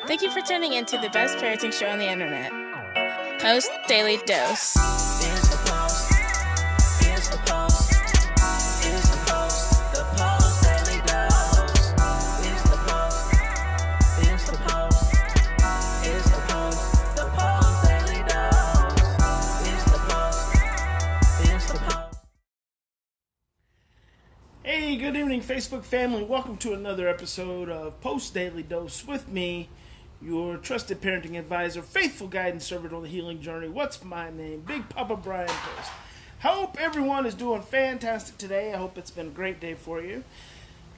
Thank you for tuning in to the best parenting show on the internet, Post Daily Dose. It's the Post. It's the Post. It's the Post. The Post Daily Dose. It's the Post. It's the Post. It's the Post. The Post Daily Dose. It's the Post. It's the Post. Hey, good evening, Facebook family. Welcome to another episode of Post Daily Dose with me, your trusted parenting advisor, faithful guide and servant on the healing journey. What's my name? Big Papa Brian+Post. Hope everyone is doing fantastic today. I hope it's been a great day for you.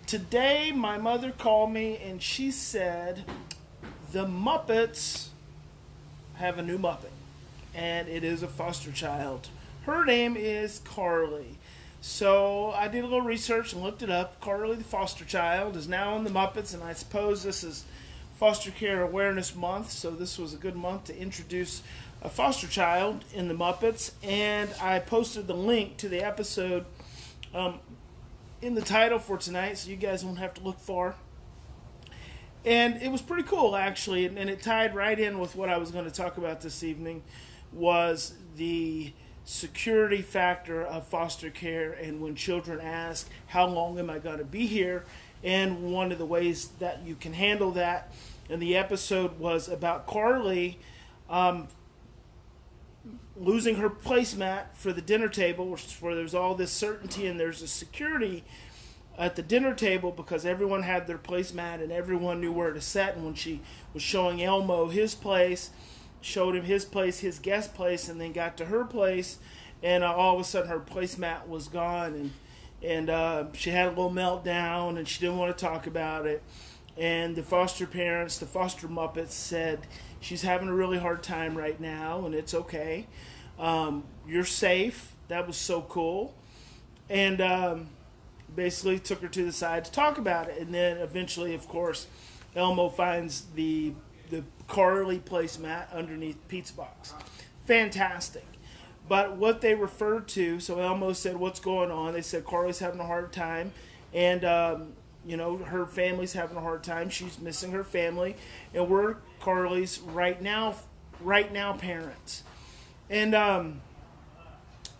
Today, my mother called me and she said, the Muppets have a new Muppet, and it is a foster child. Her name is Carly. So I did a little research and looked it up. Carly the foster child is now in the Muppets, and I suppose this is Foster Care Awareness Month, so this was a good month to introduce a foster child in the Muppets. And I posted the link to the episode in the title for tonight, so you guys won't have to look far. And it was pretty cool, actually, and it tied right in with what I was going to talk about this evening, was the security factor of foster care, and when children ask, how long am I going to be here, and one of the ways that you can handle that. And the episode was about Carly losing her placemat for the dinner table, which is where there's all this certainty and there's a security at the dinner table because everyone had their placemat and everyone knew where to sit. And when she was showing Elmo his place, showed him his place, his guest place, and then got to her place, and all of a sudden her placemat was gone, and she had a little meltdown, and she didn't want to talk about it. And the foster parents, the foster Muppets, said she's having a really hard time right now, and it's okay. You're safe. That was so cool. And basically took her to the side to talk about it. And then eventually, of course, Elmo finds the Carly placemat underneath the pizza box. Fantastic. But what they referred to, so Elmo said, what's going on? They said Carly's having a hard time, and her family's having a hard time. She's missing her family, and we're Carly's right now parents. And I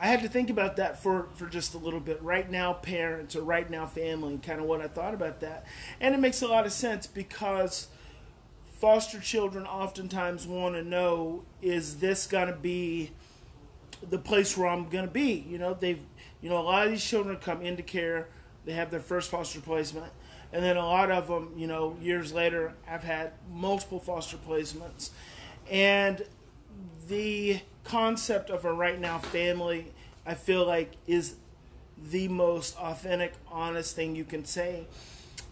had to think about that for just a little bit. Right now parents, or right now family, kind of what I thought about that. And it makes a lot of sense because foster children oftentimes want to know, is this going to be the place where I'm going to be? A lot of these children come into care, they have their first foster placement, and then a lot of them, years later, have had multiple foster placements. And the concept of a right now family, I feel like, is the most authentic, honest thing you can say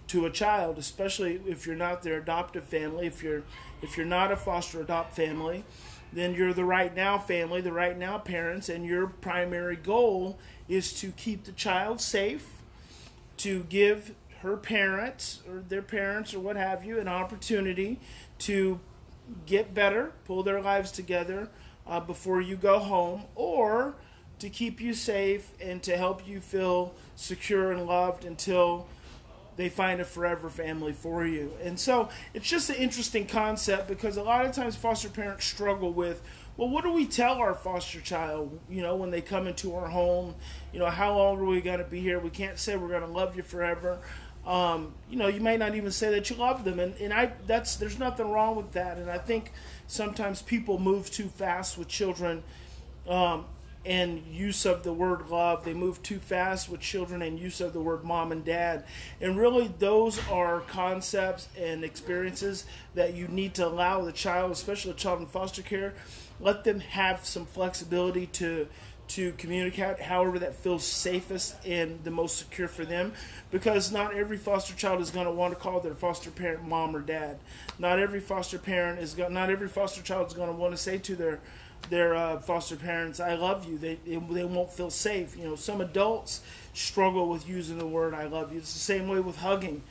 to a child, especially if you're not their adoptive family. If you're not a foster adopt family, then you're the right now family, the right now parents, and your primary goal is to keep the child safe, to give her parents or their parents or what have you an opportunity to get better, pull their lives together before you go home, or to keep you safe and to help you feel secure and loved until they find a forever family for you. And so it's just an interesting concept because a lot of times foster parents struggle with, well, what do we tell our foster child, when they come into our home? How long are we going to be here? We can't say we're going to love you forever. You may not even say that you love them. And there's nothing wrong with that. And I think sometimes people move too fast with children and use of the word love. They move too fast with children and use of the word mom and dad. And really, those are concepts and experiences that you need to allow the child, especially a child in foster care, let them have some flexibility to communicate however that feels safest and the most secure for them, because not every foster child is going to want to call their foster parent mom or dad. Not every foster child is going to want to say to their foster parents, I love you. They won't feel safe. Some adults struggle with using the word I love you. It's the same way with hugging.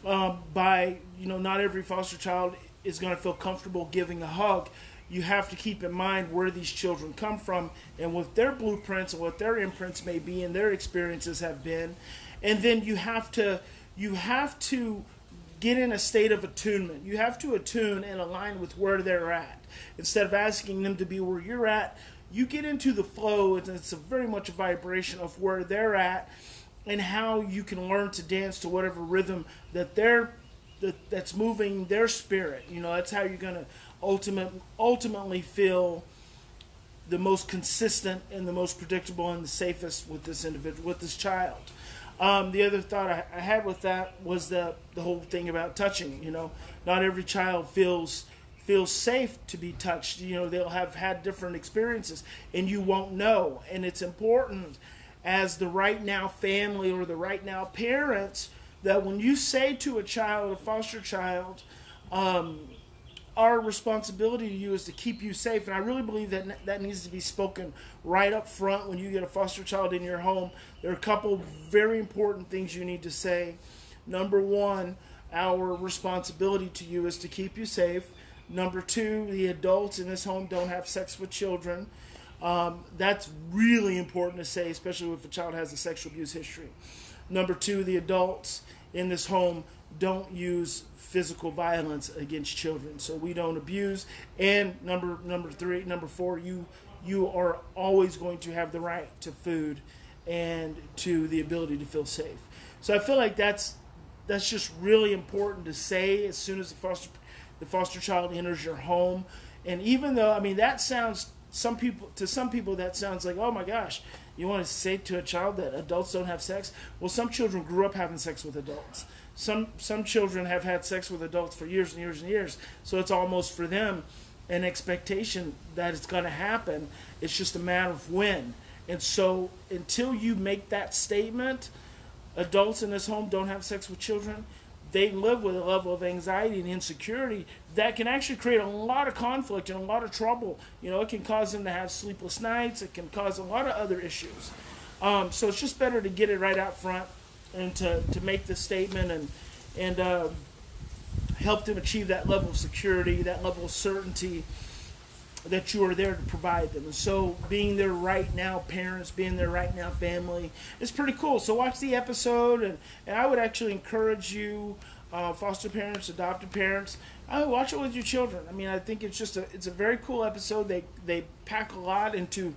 Not every foster child is going to feel comfortable giving a hug. You have to keep in mind where these children come from and what their blueprints and what their imprints may be and their experiences have been. And then you have to get in a state of attunement. You have to attune and align with where they're at. Instead of asking them to be where you're at, you get into the flow, and it's very much a vibration of where they're at and how you can learn to dance to whatever rhythm that's moving their spirit. That's how you're going to ultimately feel the most consistent and the most predictable and the safest with this individual, with this child. The other thought I had with that was the whole thing about touching. Not every child feels safe to be touched. They'll have had different experiences, and you won't know. And it's important as the right now family or the right now parents that when you say to a child, a foster child, our responsibility to you is to keep you safe. And I really believe that needs to be spoken right up front when you get a foster child in your home. There are a couple very important things you need to say. Number one, our responsibility to you is to keep you safe. Number two, the adults in this home don't have sex with children. That's really important to say, especially if a child has a sexual abuse history. Number two, the adults in this home don't use physical violence against children, so we don't abuse. And number four, you are always going to have the right to food and to the ability to feel safe. So I feel like that's just really important to say as soon as the foster child enters your home. And even though, that sounds to some people that sounds like, oh my gosh, you want to say to a child that adults don't have sex? Well, some children grew up having sex with adults. Some children have had sex with adults for years and years and years. So it's almost for them an expectation that it's going to happen. It's just a matter of when. And so until you make that statement, adults in this home don't have sex with children, they live with a level of anxiety and insecurity that can actually create a lot of conflict and a lot of trouble. It can cause them to have sleepless nights. It can cause a lot of other issues. So it's just better to get it right out front and to make the statement and help them achieve that level of security, that level of certainty that you are there to provide them. And so being their right now parents, being their right now family is pretty cool. So watch the episode, and I would actually encourage you, foster parents, adopted parents, I would watch it with your children. I think it's a very cool episode. They pack a lot into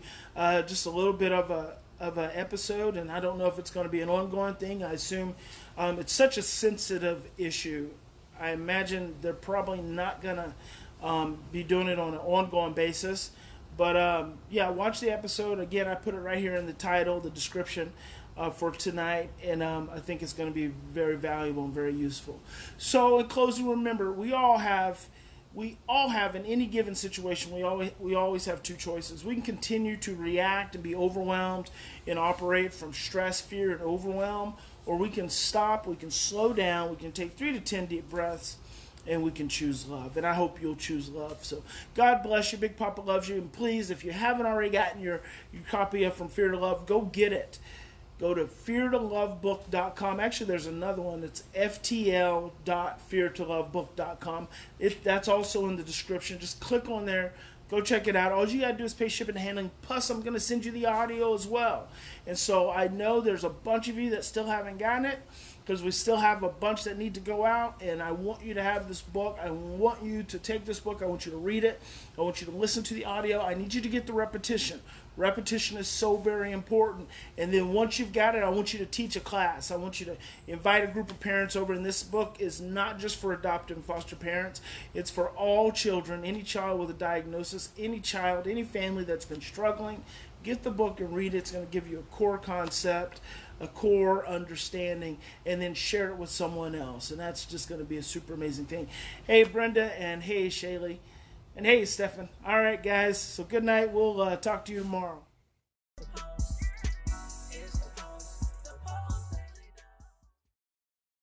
just a little bit of an episode, and I don't know if it's going to be an ongoing thing. I assume it's such a sensitive issue. I imagine they're probably not going to be doing it on an ongoing basis. But yeah, watch the episode. Again, I put it right here in the title, the description for tonight, and I think it's going to be very valuable and very useful. So in closing, remember, we all have in any given situation, we always have two choices. We can continue to react and be overwhelmed and operate from stress, fear, and overwhelm, or we can stop, we can slow down, we can take 3 to 10 deep breaths, and we can choose love. And I hope you'll choose love. So God bless you. Big Papa loves you. And please, if you haven't already gotten your copy of From Fear to Love, go get it. Go to feartolovebook.com. Actually, there's another one. It's ftl.feartolovebook.com. That's also in the description. Just click on there. Go check it out. All you got to do is pay shipping and handling. Plus, I'm going to send you the audio as well. And so I know there's a bunch of you that still haven't gotten it, because we still have a bunch that need to go out, and I want you to have this book. I want you to take this book. I want you to read it. I want you to listen to the audio. I need you to get the repetition. Repetition is so very important. And then once you've got it, I want you to teach a class. I want you to invite a group of parents over. And this book is not just for adopted and foster parents. It's for all children, any child with a diagnosis, any child, any family that's been struggling. Get the book and read it. It's going to give you a core concept, a core understanding, and then share it with someone else. And that's just going to be a super amazing thing. Hey, Brenda, and hey, Shaylee, and hey, Stefan. All right, guys. So good night. We'll talk to you tomorrow.